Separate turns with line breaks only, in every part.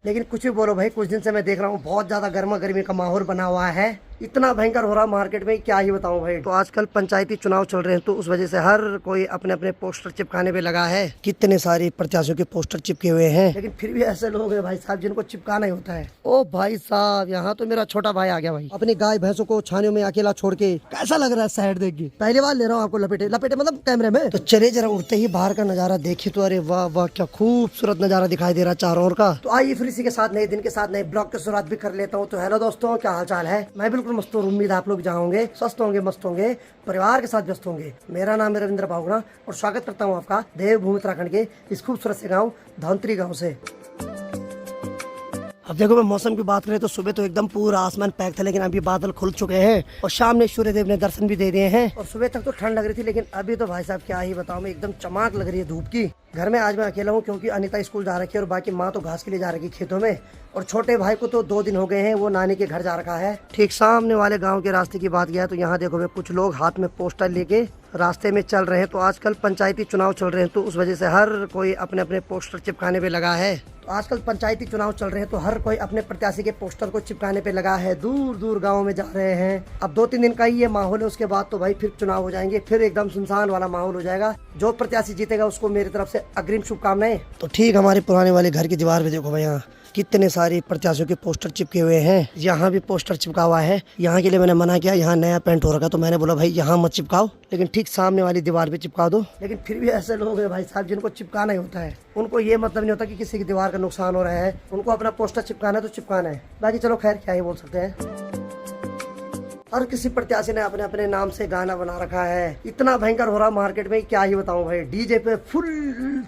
लेकिन कुछ भी बोलो भाई, कुछ दिन से मैं देख रहा हूँ बहुत ज्यादा गर्मा गर्मी का माहौल बना हुआ है। इतना भयंकर हो रहा मार्केट में, क्या ही बताऊं भाई। तो आजकल पंचायती चुनाव चल रहे हैं, तो उस वजह से हर कोई अपने अपने पोस्टर चिपकाने पे लगा है। कितने सारे प्रत्याशियों के पोस्टर चिपके हुए हैं, लेकिन फिर भी ऐसे लोग हैं भाई साहब जिनको चिपकाना ही होता है। ओ भाई साहब, यहाँ तो मेरा छोटा भाई आ गया भाई, अपनी गाय भैंसों को छानियों में अकेला छोड़ के। कैसा लग रहा है साइड देख के? पहली बार ले रहा हूँ आपको लपेटे लपेटे, मतलब कैमरे में। तो चले जरा उठते ही बाहर का नजारा देखे तो अरे वाह वाह, क्या खूबसूरत नजारा दिखाई दे रहा है चारों ओर का। तो आइए फिर इसी के साथ नए दिन के साथ नए ब्लॉग की शुरुआत भी कर लेता हूँ। तो हेलो दोस्तों, क्या हाल चाल है? मैं बिल्कुल मस्त हूँ, उम्मीद आप लोग जहाँ होंगे स्वस्थ होंगे, मस्त होंगे, परिवार के साथ व्यस्त होंगे। मेरा नाम है रविंद्र पाहुगुणा और स्वागत करता हूँ आपका देवभूमि उत्तराखंड के इस खूबसूरत से गाँव धौंतरी गाँव से। अब देखो, मैं मौसम की बात करें तो सुबह तो एकदम पूरा आसमान पैक था, लेकिन अभी बादल खुल चुके हैं और शाम में सूर्य देव ने दर्शन भी दे दिए हैं। और सुबह तक तो ठंड लग रही थी, लेकिन अभी तो भाई साहब क्या ही बताऊं, मैं एकदम चमक लग रही है धूप की। घर में आज मैं अकेला हूं क्योंकि अनीता स्कूल जा रखी है और बाकी माँ तो घास के लिए जा रही है खेतों में। और छोटे भाई को तो 2 दिन हो गए हैं, वो नानी के घर जा रखा है। ठीक सामने वाले गाँव के रास्ते की बात किया तो यहाँ देखो भाई, कुछ लोग हाथ में पोस्टर लेके रास्ते में चल रहे हैं। तो आजकल पंचायती चुनाव चल रहे हैं, तो उस वजह से हर कोई अपने अपने पोस्टर चिपकाने पे लगा है। तो आजकल पंचायती चुनाव चल रहे हैं, तो हर कोई अपने प्रत्याशी के पोस्टर को चिपकाने पे लगा है। दूर दूर गाँव में जा रहे हैं। अब 2-3 दिन का ही ये माहौल है, उसके बाद तो भाई फिर चुनाव हो जाएंगे, फिर एकदम सुनसान वाला माहौल हो जाएगा। जो प्रत्याशी जीतेगा उसको मेरी तरफ से अग्रिम शुभकामनाएं। तो ठीक हमारे पुराने वाले घर की दीवार पे देखो भाई, यहाँ कितने सारे प्रत्याशियों के पोस्टर चिपके हुए हैं। यहाँ भी पोस्टर चिपका हुआ है। यहाँ के लिए मैंने मना किया, यहाँ नया पेंट हो रखा, तो मैंने बोला भाई यहाँ मत चिपकाओ, लेकिन ठीक सामने वाली दीवार पे चिपका दो। लेकिन फिर भी ऐसे लोग हैं भाई साहब जिनको चिपकाना ही होता है। उनको ये मतलब नहीं होता कि किसी की दीवार का नुकसान हो रहा है, उनको अपना पोस्टर चिपकाना है तो चिपकाना है। बाकी चलो खैर, क्या ही बोल सकते हैं। हर किसी प्रत्याशी ने अपने अपने नाम से गाना बना रखा है। इतना भयंकर हो रहा मार्केट में, क्या ही बताऊं भाई। डीजे पे फुल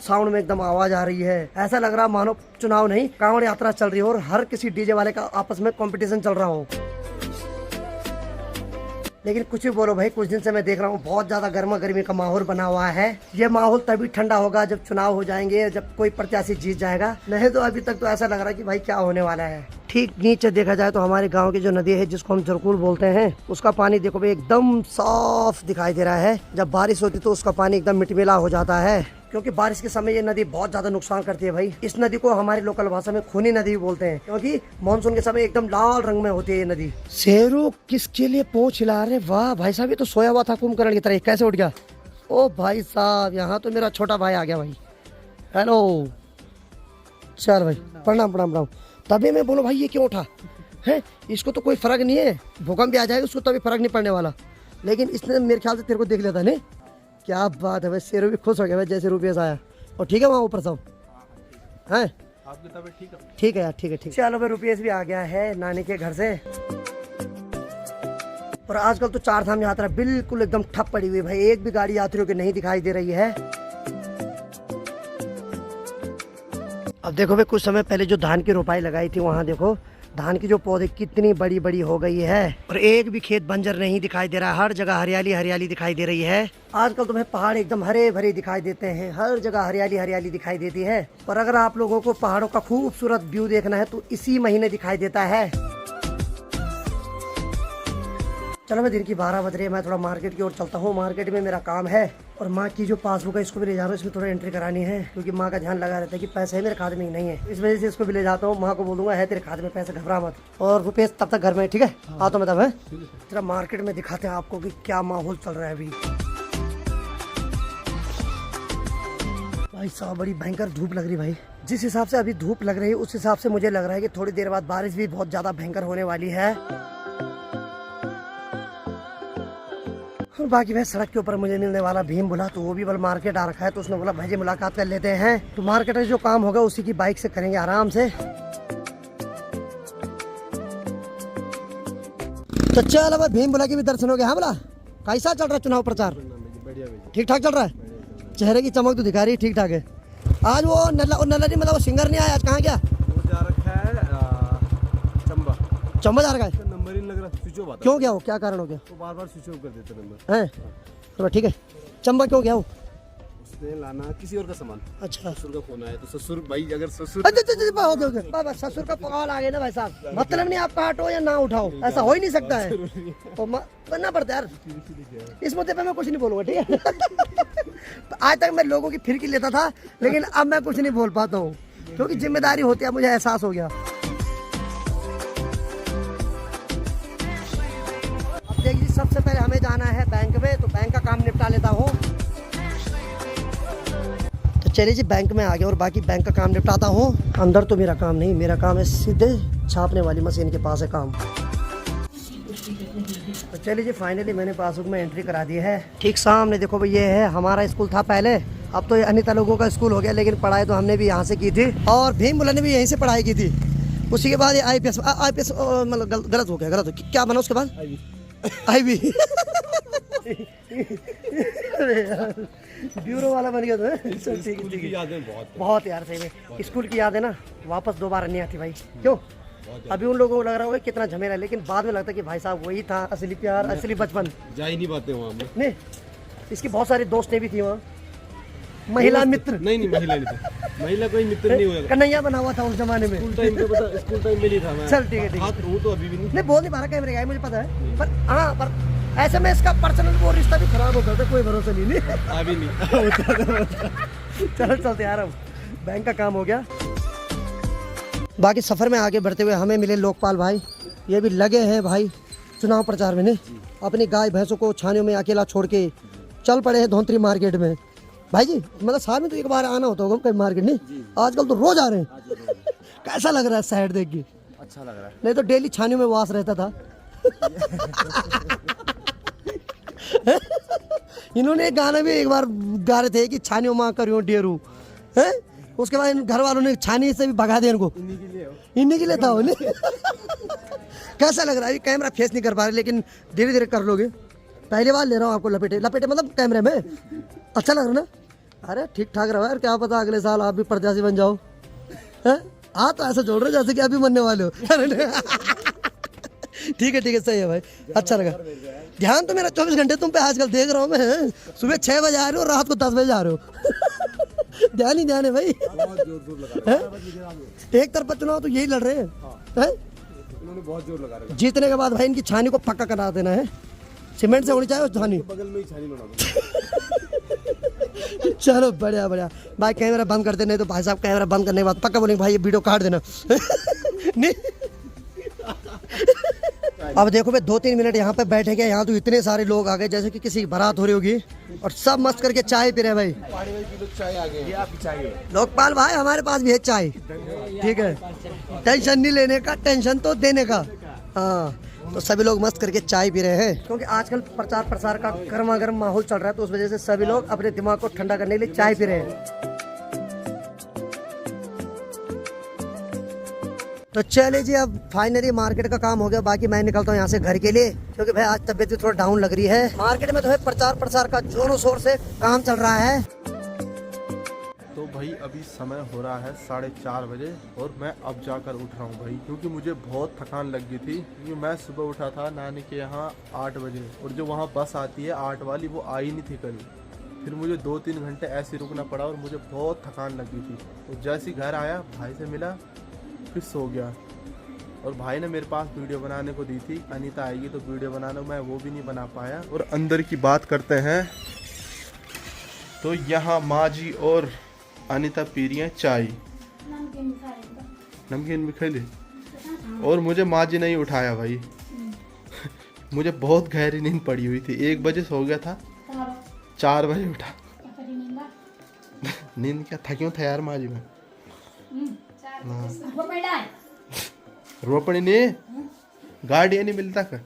साउंड में एकदम आवाज आ रही है। ऐसा लग रहा मानो चुनाव नहीं, कांवड़ यात्रा चल रही है और हर किसी डीजे वाले का आपस में कंपटीशन चल रहा हो। लेकिन कुछ भी बोलो भाई, कुछ दिन से मैं देख रहा हूँ बहुत ज्यादा गर्मा गर्मी का माहौल बना हुआ है। ये माहौल तभी ठंडा होगा जब चुनाव हो जाएंगे, जब कोई प्रत्याशी जीत जाएगा। नहीं तो अभी तक तो ऐसा लग रहा है कि भाई क्या होने वाला है। ठीक नीचे देखा जाए तो हमारे गांव की जो नदी है, जिसको हम जरकुल बोलते हैं, उसका पानी देखो भाई एकदम साफ दिखाई दे रहा है। जब बारिश होती तो उसका पानी एकदम मिटमिला हो जाता है, क्योंकि बारिश के समय ये नदी बहुत ज्यादा नुकसान करती है भाई। इस नदी को हमारी लोकल भाषा में खूनी नदी बोलते हैं, क्योंकि मानसून के समय एकदम लाल रंग में होती है ये नदी। शेरों किसके लिए पोंछ हिला रहे? वाह भाई साहब, ये तो सोया हुआ था कुंभकर्ण की तरह, कैसे उठ गया? ओ भाई साहब, यहाँ तो मेरा छोटा भाई आ गया भाई। हेलो, चल भाई, प्रणाम प्रणाम प्रणाम। तभी मैं बोलो भाई ये क्यों उठा है? इसको तो कोई फर्क नहीं है, भूकंप भी आ जाएगा उसको तभी फर्क नहीं पड़ने वाला। लेकिन इसने मेरे ख्याल से तेरे को देख लिया था। नहीं, क्या बात है भाई, शेरों भी खुश हो गया भाई जैसे रुपये आया। और ठीक है वहाँ ऊपर सब है? आपकी तबीयत ठीक है? ठीक है यार, ठीक है ठीक। चलो भाई, रुपये भी आ गया है नानी के घर से। और आजकल तो 4 धाम यात्रा बिल्कुल एकदम ठप पड़ी हुई भाई, एक भी गाड़ी यात्रियों की नहीं दिखाई दे रही है। अब देखो भाई, कुछ समय पहले जो धान की रोपाई लगाई थी, वहाँ देखो धान की जो पौधे कितनी बड़ी बड़ी हो गई है और एक भी खेत बंजर नहीं दिखाई दे रहा है। हर जगह हरियाली हरियाली दिखाई दे रही है। आजकल तो भाई पहाड़ एकदम हरे भरे दिखाई देते हैं, हर जगह हरियाली हरियाली दिखाई देती है। और अगर आप लोगों को पहाड़ों का खूबसूरत व्यू देखना है तो इसी महीने दिखाई देता है। चलो मैं दिन की 12 बज रही है, मैं थोड़ा मार्केट की ओर चलता हूँ। मार्केट में मेरा काम है और माँ की जो पासबुक है इसको भी ले जा रहा हूँ, इसमें थोड़ा एंट्री करानी है, क्योंकि माँ का ध्यान लगा रहता है कि पैसे है मेरे खाते में ही नहीं है। इस वजह से इसको भी ले जाता हूँ। माँ को बोलूंगा है तेरे खाते में पैसे, घबरा मत। और रुपये तब तक घर में, ठीक है? हाँ तो मतलब है जरा मार्केट में दिखाते हैं आपको कि क्या माहौल चल रहा है अभी। भाई साहब, बड़ी भयंकर धूप लग रही भाई। जिस हिसाब से अभी धूप लग रही है उस हिसाब से मुझे लग रहा है कि थोड़ी देर बाद बारिश भी बहुत ज्यादा भयंकर होने वाली है। और बाकी भाई सड़क के ऊपर मुझे मिलने वाला भीम बोला, तो वो भी बल मार्केट आ रखा है, तो उसने बोला भाई जी मुलाकात कर लेते हैं। तो मार्केट में जो काम होगा उसी की बाइक से करेंगे आराम से। तो चल भाई, भीम बोला के भी दर्शन हो गया। हाँ बोला, कैसा चल रहा है चुनाव प्रचार? ठीक ठाक चल रहा है? चेहरे की चमक तो दिखा रही है ठीक ठाक है। आज वो नल्ला नहीं, मतलब वो सिंगर नहीं आया आज, कहाँ गया?
जा रखा है
चंबा जा रखा है।
नंबर ही लग रहा, स्विच ऑफ आता।
क्यों गया वो, क्या कारण हो गया?
वो बार बार स्विच ऑफ कर देते नंबर
है। तो ठीक है, चंबा क्यों गया वो?
उसने लाना किसी और का सामान।
अच्छा,
ससुर का फोन आया तो ससुर भाई, अगर ससुर
बाबा ससुर का कॉल आ गया ना भाई साहब, मतलब नहीं आप काटो या ना उठाओ, ऐसा हो ही नहीं सकता है। तो करना पड़ता है यार, इस मुद्दे पे मैं कुछ नहीं बोलूंगा, ठीक है? आज तक मैं लोगों की फिरकी लेता था, लेकिन अब मैं कुछ नहीं बोल पाता हूँ। क्योंकि जिम्मेदारी होती है, मुझे एहसास हो गया। अब देखिए सबसे पहले हमें जाना है बैंक में, तो बैंक का काम निपटा लेता हूँ। तो चलिए जी बैंक में आ गया और बाकी बैंक का काम निपटाता हूँ। अंदर तो मेरा काम नहीं, मेरा काम है सीधे छापने वाली मशीन के पास है काम। तो चलिए जी फाइनली मैंने पासबुक में एंट्री करा दी है। ठीक सामने देखो भाई, ये है हमारा स्कूल था पहले, अब तो ये अनिता लोगों का स्कूल हो गया, लेकिन पढ़ाई तो हमने भी यहाँ से की थी और भीम मुल्ला ने भी यहीं से पढ़ाई की थी। उसी के बाद ये IPS मतलब गलत हो गया, गलत हो गया। क्या बना उसके बाद? IB ब्यूरो वाला बन गया था।
स्कूल की यादें
बहुत यार सही में स्कूल की यादें ना वापस दोबारा नहीं आती भाई। क्यों? अभी उन लोगों को लग रहा होगा कितना झमेला, लेकिन बाद में लगता है कि भाई साहब वही था असली प्यार, असली बचपन।
जा ही नहीं पाते वहाँ में।
नहीं, इसकी बहुत सारी दोस्तें भी थी वहाँ, महिला मित्र।
नहीं महिला नहीं थी, महिला कोई मित्र नहीं हुआ।
कन्हैया बना हुआ था उस जमाने में।
स्कूल टाइम पे पता, स्कूल टाइम में नहीं था मैं।
चल ठीक है ठीक है।
हाँ तो वो तो अभी भी नहीं।
नहीं बोल नहीं पा रहा कैमरे का है, मुझे पता है, पर हाँ पर ऐसे में इसका पर्सनल वो रिश्ता भी खराब हो गया, कोई भरोसा नहीं।
अभी नहीं।
चलो चलते यार, अब बैंक का काम हो गया। बाकी सफ़र में आगे बढ़ते हुए हमें मिले लोकपाल भाई, ये भी लगे हैं भाई चुनाव प्रचार में। नहीं, अपनी गाय भैंसों को छानियों में अकेला छोड़ के चल पड़े हैं धोंतरी मार्केट में। भाई जी मतलब साल में तो एक बार आना होता होगा कहीं मार्केट, नहीं आजकल तो रोज आ रहे हैं। कैसा लग रहा है शहर देख के?
अच्छा लग रहा है।
नहीं तो डेली छानियों में वास रहता था। इन्होंने एक गाना भी एक बार गा रहे थे कि छानियों माँ करियो डेरू है, उसके बाद घर वालों ने छानी से भी भगा दिया इनको। इन्हीं के लिए था वो। कैसा लग रहा है? कैमरा फेस नहीं कर पा रहे, लेकिन धीरे धीरे कर लोगे। पहली बार ले रहा हूँ आपको लपेटे लपेटे मतलब कैमरे में। अच्छा लग रहा ना? अरे ठीक ठाक रहा यार, क्या पता अगले साल आप भी प्रत्याशी बन जाओ। हाँ तो ऐसा जोड़ रहे जैसे कि अभी बनने वाले हो। ठीक है सही है भाई, अच्छा लगा। ध्यान तो मेरा 24 घंटे तुम पे आजकल देख रहा हूँ मैं। सुबह 6 बजे आ रहे हो, रात को 10 बजे आ रहे हो। ध्यान ही ध्यान है भाई। एक तरफा चुनाव तो यही लड़ रहे हैं।
उन्होंने बहुत जोर लगा रखा है।
जीतने के बाद भाई इनकी छानी को पक्का करा देना है, सीमेंट से होनी चाहिए उस छानी।
बगल में ही छानी बना दो।
चलो बढ़िया बढ़िया भाई, कैमरा बंद कर दे, नहीं तो भाई साहब कैमरा बंद करने के बाद पक्का बोलेंगे भाई ये वीडियो काट देना। नहीं अब देखो भाई 2-3 मिनट यहाँ पे बैठे गए, यहाँ तो इतने सारे लोग आ गए जैसे कि किसी की बारात हो रही होगी, और सब मस्त करके चाय पी रहे भाई।
चाय आ गई, ये आपकी चाय है।
लोकपाल भाई हमारे पास भी है चाय, ठीक है, टेंशन नहीं लेने का, टेंशन तो देने का। हाँ तो सभी लोग मस्त करके चाय पी रहे हैं, क्योंकि आजकल प्रचार प्रसार का गर्मा गर्म माहौल चल रहा है, तो उस वजह से सभी लोग अपने दिमाग को ठंडा करने के लिए चाय पी रहे हैं। तो चले जी अब फाइनली मार्केट का काम हो गया, बाकी मैं निकलता हूँ यहाँ से घर के लिए, क्योंकि भाई आज तबीयत भी थोड़ा डाउन लग रही है। मार्केट में तो है प्रचार प्रसार का जोरों शोर से काम चल रहा है।
तो भाई अभी समय हो रहा है 4:30 बजे और मैं अब जाकर उठ रहा हूँ भाई, क्योंकि मुझे बहुत थकान लग गई थी, क्योंकि मैं सुबह उठा था नानी के यहाँ 8 बजे, और जो वहाँ बस आती है 8 वाली वो आई नहीं थी कल। फिर मुझे 2-3 घंटे ऐसे रुकना पड़ा और मुझे बहुत थकान लग गई थी। तो जैसे घर आया भाई से मिला, फिर सो गया, और भाई ने मेरे पास वीडियो बनाने को दी थी, अनीता आएगी तो वीडियो बनाना, मैं वो भी नहीं बना पाया। और अंदर की बात करते हैं तो यहाँ माँ जी और अनीता पी रही है चाय, नमकीन भी खा ली, और मुझे माँ जी नहीं उठाया भाई। मुझे बहुत गहरी नींद पड़ी हुई थी, 1 बजे सो गया था, 4 बजे उठा। नींद क्या था, क्यों था यार माँ जी में रोपड़ी नहीं, गाड़ी नहीं मिलता का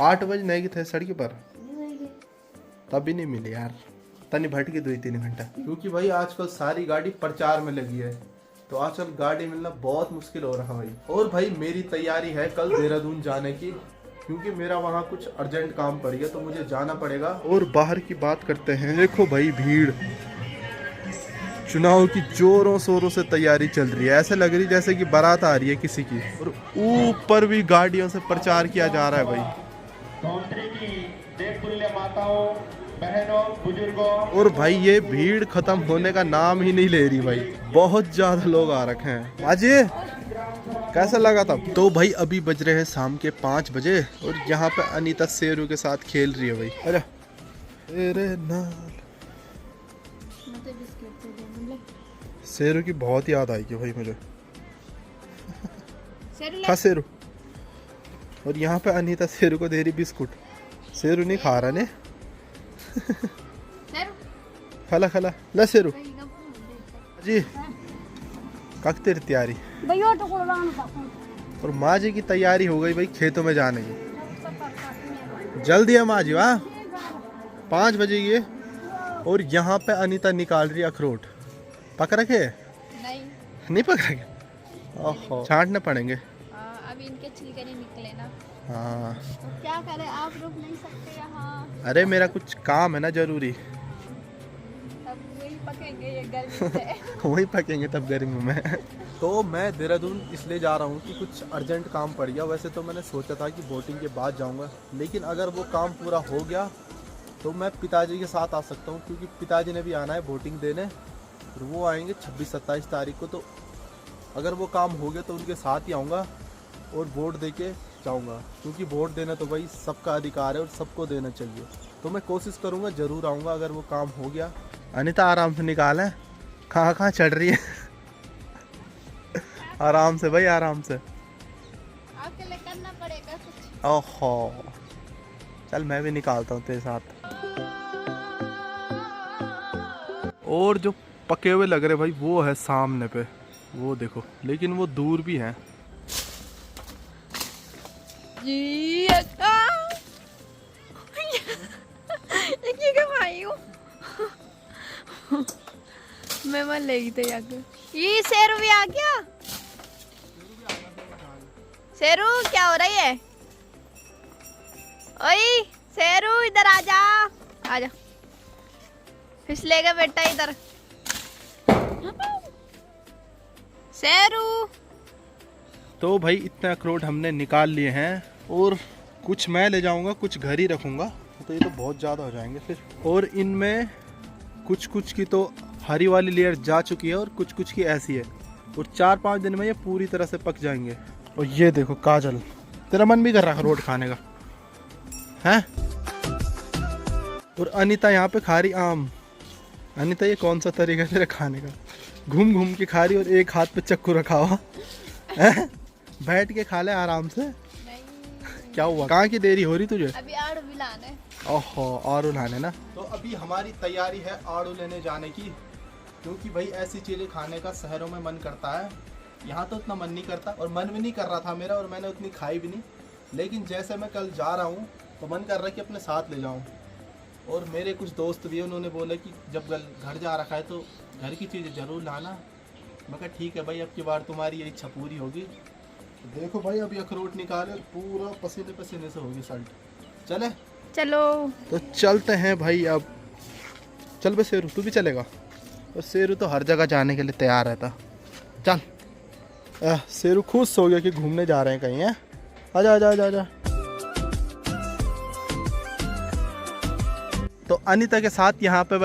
8 बजे नहीं थे सड़क पर, तभी नहीं मिली यार, तनी भटकी 2-3 घंटा, क्योंकि भाई आजकल सारी गाड़ी प्रचार में लगी है, तो आजकल गाड़ी मिलना बहुत मुश्किल हो रहा भाई। और भाई मेरी तैयारी है कल देहरादून जाने की, क्योंकि मेरा वहाँ कुछ अर्जेंट काम पड़ गया, तो मुझे जाना पड़ेगा। और बाहर की बात करते हैं, देखो भाई भीड़, चुनाव की जोरों शोरों से तैयारी चल रही है, ऐसे लग रही जैसे कि बारात आ रही है किसी की, और ऊपर भी गाड़ियों से प्रचार किया जा रहा है भाई। माताओं, बहनों, बुजुर्गों, और भाई ये भीड़ खत्म होने का नाम ही नहीं ले रही भाई, बहुत ज्यादा लोग आ रखे हैं। आज ये कैसा लगा तब? तो भाई अभी बज रहे हैं शाम के 5 बजे, और यहाँ पे अनीता शेरू के साथ खेल रही है भाई। अरे ना शेरू की बहुत याद आएगी भाई मुझे।
शेरू
खा शेरू। और यहाँ पे अनीता शेरू को दे रही बिस्कुट। शेरू नहीं खा रहा ने।
शेरू
खला खला ला शेरू जी। कब तेरी तैयारी?
भैया तो कोला ना
और माँ जी की तैयारी हो गई भाई खेतों में जाने की। जल्दी है माँ जी। वाह 5 बजे ये। और यहाँ पे अनीता निकाल रही अखरोट। पक रखे? नहीं पक रखे। ओहो छांटने पड़ेंगे।
अभी इनके छिलके नहीं निकले ना।
हाँ
क्या करें, आप रुक नहीं सकते यहाँ।
अरे मेरा कुछ काम है ना जरूरी।
तब वही पकेंगे ये गर्मी से।
वही पकेंगे तब गर्मी में। तो मैं देहरादून इसलिए जा रहा हूँ कि कुछ अर्जेंट काम पड़ गया। वैसे तो मैंने सोचा था कि बोटिंग के बाद जाऊँगा, लेकिन अगर वो काम पूरा हो गया तो मैं पिताजी के साथ आ सकता हूँ, क्योंकि पिताजी ने भी आना है बोटिंग देने। और वो आएंगे 26-27 तारीख को। तो अगर वो काम हो गया तो उनके साथ ही आऊँगा और वोट दे के जाऊँगा, क्योंकि वोट देना तो भाई सबका अधिकार है और सबको देना चाहिए। तो मैं कोशिश करूँगा, ज़रूर आऊँगा अगर वो काम हो गया। अनीता आराम से निकाल है। कहाँ चढ़ रही है? आराम से भाई, आराम से।
आपके लिए करना पड़ेगा कुछ।
ओहो चल मैं भी निकालता हूँ तेरे साथ। और जो पके हुए लग रहे भाई वो है सामने पे, वो देखो, लेकिन वो दूर भी है।
जी अक्का ये क्या भाई हूँ मैं मन ले गई थे आगे। ये शेरू भी आ गया। शेरू क्या हो रही है? ओए शेरू इधर आजा, आजा। फिसलेगा बेटा इधर। शेरू
तो भाई इतने अखरोट हमने निकाल लिए हैं और कुछ मैं ले जाऊंगा, कुछ घर ही रखूंगा। तो ये तो बहुत ज़्यादा हो जाएंगे फिर। और इनमें कुछ की तो हरी वाली लेयर जा चुकी है और कुछ की ऐसी है। और 4-5 दिन में ये पूरी तरह से पक जाएंगे। और ये देखो काजल, तेरा मन भी कर रहा है अखरोट खाने का है? और अनीता यहाँ पे खा रही आम। अनीता ये कौन सा तरीका है तेरा खाने का? घूम घूम के खा रही और एक हाथ पे चक्कू रखा हुआ है। बैठ के खा ले आराम से। क्या हुआ, कहाँ की देरी हो रही तुझे?
अभी आड़ू भी लाने।
ओहो आड़ू लाने ना। तो अभी हमारी तैयारी है आड़ू लेने जाने की, क्योंकि भाई ऐसी चीज़ें खाने का शहरों में मन करता है। यहाँ तो उतना मन नहीं करता और मन भी नहीं कर रहा था मेरा, और मैंने उतनी खाई भी नहीं। लेकिन जैसे मैं कल जा रहा हूँ तो मन कर रहा है कि अपने साथ ले जाऊँ। और मेरे कुछ दोस्त भी, उन्होंने बोला कि जब घर जा रखा है तो घर की चीज़ें ज़रूर लाना। मैं कहा ठीक है भाई, अब की बार तुम्हारी ये इच्छा पूरी होगी। देखो भाई अभी अखरोट निकाले, पूरा पसीने पसीने से होगी शर्ट। चले
चलो
तो चलते हैं भाई। अब चल बे शेरू, तू भी चलेगा? और शेरू तो हर जगह जाने के लिए तैयार रहता। चल शेरू खुश हो गया कि घूमने जा रहे हैं कहीं। है आजा आजा आजा आजा। तो अनीता के साथ यहाँ पे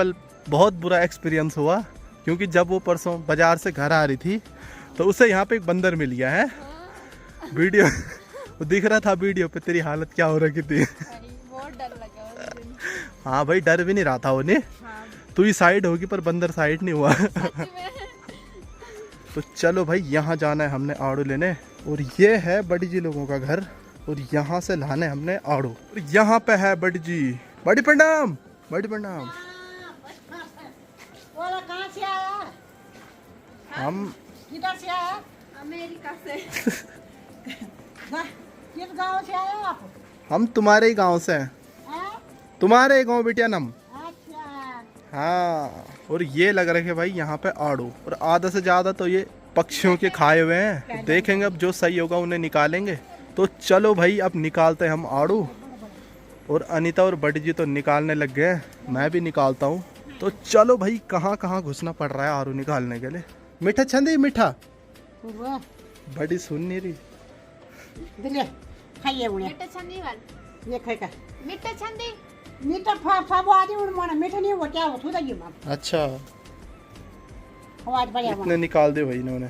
बहुत बुरा एक्सपीरियंस हुआ, क्योंकि जब वो परसों बाजार से घर आ रही थी तो उसे यहाँ पे एक बंदर मिल गया है। वीडियो वो दिख रहा था वीडियो पे, तेरी हालत क्या हो रही थी।
बहुत डर लगा।
हाँ भाई डर भी नहीं रहा था उन्हें। तू ही साइड होगी पर बंदर साइड नहीं हुआ। तो चलो भाई यहाँ जाना है हमने आड़ू लेने। और ये है बड़ी जी लोगों का घर, और यहाँ से लाने हमने आड़ू। और यहाँ पे है बड़ी जी। बड़ी प्रणाम, बड़ी प्रणाम।
कहाँ से आया?
हम
किधर से आया?
अमेरिका से।
किस गांव से आए आप?
हम तुम्हारे ही गांव से हैं।
हैं?
तुम्हारे गांव बेटिया नम।
अच्छा।
हाँ। और ये लग रहे हैं भाई यहाँ पे आड़ू, और आधा से ज़्यादा तो ये पक्षियों के खाए हुए हैं। देखेंगे अब जो सही होगा उन्हें निकालेंगे। तो चलो भाई अब निकालते हैं हम आड़ू। और अनीता और बड़ी जी तो निकालने लग गए, मैं भी निकालता हूँ। तो चलो भाई कहाँ कहाँ घुसना पड़ रहा है आड़ू निकालने के लिए। मीठा छंदी मीठा। बड़ी सुन नहीं रही।
दिले खाइए उन्हें।
मीठा छंदी वाल।
ये खाएगा।
मीठा छंदी।
मीठा फाबो आदि उन माना मीठा नहीं हो क्या हो थोड़ा ये मां।
अच्छा
आवाज बढ़िया
इतने निकाल दे भाई इन्होंने।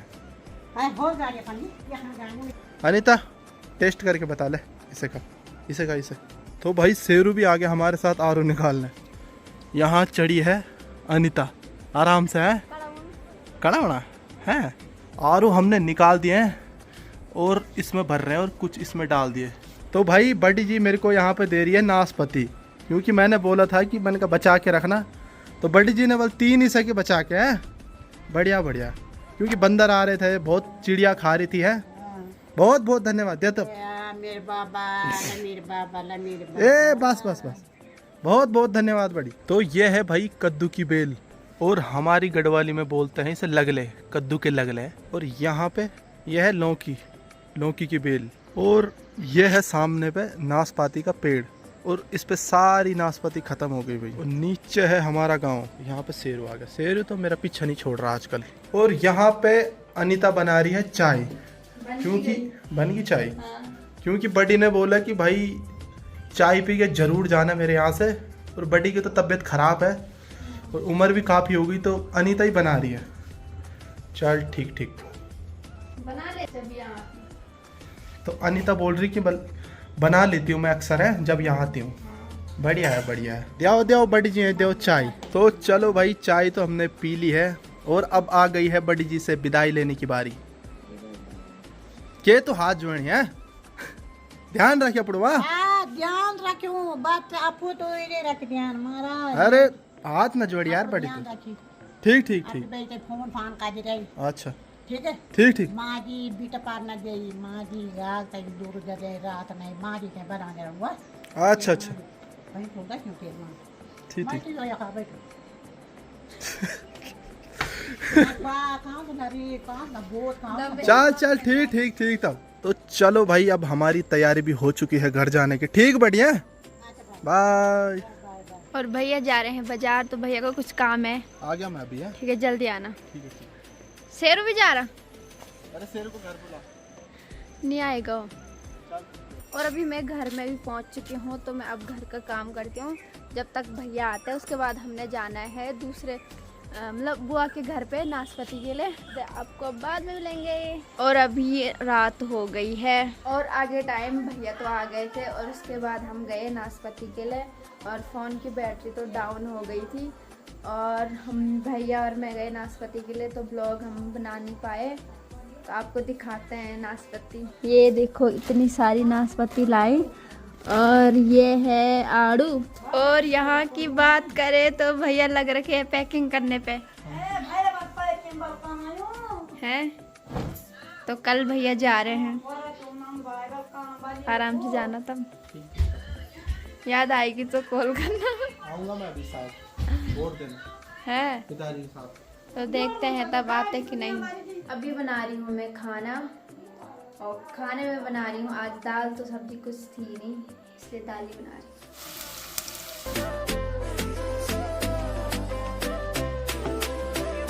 हां हो गया ये पानी यहां जाने।
अनीता टेस्ट करके बता ले इसे का, इसे का, इसे। तो भाई शेरू भी आ गया हमारे साथ आड़ू निकालने। यहाँ चढ़ी है अनीता, आराम से है। कड़ा बना है। आरू हमने निकाल दिए हैं और इसमें भर रहे हैं और कुछ इसमें डाल दिए। तो भाई बड़ी जी मेरे को यहाँ पे दे रही है नाशपाती, क्योंकि मैंने बोला था कि मैंने कहा बचा के रखना, तो बड़ी जी ने बोल 3 ही सके बचा के हैं। बढ़िया बढ़िया, क्योंकि बंदर आ रहे थे, बहुत चिड़िया खा रही थी है। बहुत बहुत धन्यवाद दे। तो
मेरे बाबा मेरे बाबा मेरे बाबा।
ए बस बस बस, बहुत बहुत धन्यवाद बड़ी। तो ये है भाई कद्दू की बेल, और हमारी गढ़वाली में बोलते हैं इसे लगले, कद्दू के लगले। और यहाँ पे यह है लौकी, लौकी की बेल। और यह है सामने पे नाशपाती का पेड़, और इस पे सारी नाशपाती खत्म हो गई भाई। और नीचे है हमारा गांव, यहाँ पे शेरू आ गया। शेरू तो मेरा पीछा नहीं छोड़ रहा आजकल। और यहाँ पे अनीता बना रही है चाय, क्योंकि बन गई चाय, क्योंकि बड़ी ने बोला कि भाई चाय पी के जरूर जाना मेरे यहाँ से। और बड़ी की तो तबीयत खराब है और उम्र भी काफ़ी हो गई, तो अनीता ही बना रही है। चल ठीक ठीक,
बना ले जब यहाँ।
तो अनीता बोल रही कि बना लेती हूँ मैं अक्सर है जब यहाँ आती हूँ। बढ़िया है बढ़िया है। देओ देओ बड़ी जी देओ चाय। तो चलो भाई चाय तो हमने पी ली है, और अब आ गई है बड़ी जी से विदाई लेने की बारी। के तो हाथ जोड़े हैं, ध्यान रखे पड़वा।
ध्यान रखूं, बात आपको तो ये रख ध्यान महाराज।
अरे हाथ न जोड़ यार बड़ी
ध्यान
तू।
रखी।
ठीक ठीक ठीक,
बेटे फोन फान का दे रही।
अच्छा
ठीक है।
ठीक ठीक।
माँ जी बीटा पार न दे, माँ जी रात तक दूर जले रात नहीं, माँ जी के बना दे हुआ।
अच्छा अच्छा
वही होगा क्यों तेरे माँ।
ठीक
माँ
ठीक।
जी जो यहाँ बैठो। कहाँ से नरी, कहाँ से बोत, कहाँ से
चल चल ठीक ठीक ठीक। तब तो चलो भाई, अब हमारी तैयारी भी हो चुकी है घर जाने की। ठीक बढ़िया, बाय।
और भैया जा रहे हैं बाजार, तो भैया को कुछ काम है।
आ गया मैं अभी है।
ठीक है जल्दी आना।
ठीक है ठीक।
शेरू भी जा रहा?
अरे शेरू को घर बुला।
नहीं आएगा। और अभी मैं घर में भी पहुंच चुकी हूँ, तो मैं अब घर का काम करती हूँ जब तक भैया आते हैं। उसके बाद हमने जाना है दूसरे मतलब बुआ के घर पे नाशपाती के लिए। तो आपको बाद में मिलेंगे। और अभी रात हो गई है और आगे टाइम भैया तो आ गए थे, और उसके बाद हम गए नाशपाती के लिए। और फ़ोन की बैटरी तो डाउन हो गई थी, और हम भैया और मैं गए नाशपाती के लिए, तो ब्लॉग हम बना नहीं पाए। तो आपको दिखाते हैं नाशपाती। ये देखो इतनी सारी नाशपाती लाई, और ये है आड़ू। और यहाँ की बात करें तो भैया लग रखे हैं पैकिंग करने पे हैं। तो कल भैया जा रहे हैं, आराम से जाना। तब याद आएगी तो कॉल करना।
आऊंगा मैं अभी साथ वोट देना
है
पिताजी के साथ।
तो देखते हैं तब आते कि नहीं। अभी बना रही हूँ मैं खाना, और खाने में बना रही हूँ आज दाल। तो सब्जी कुछ थी नहीं, इसलिए दाल ही बना रही हूँ।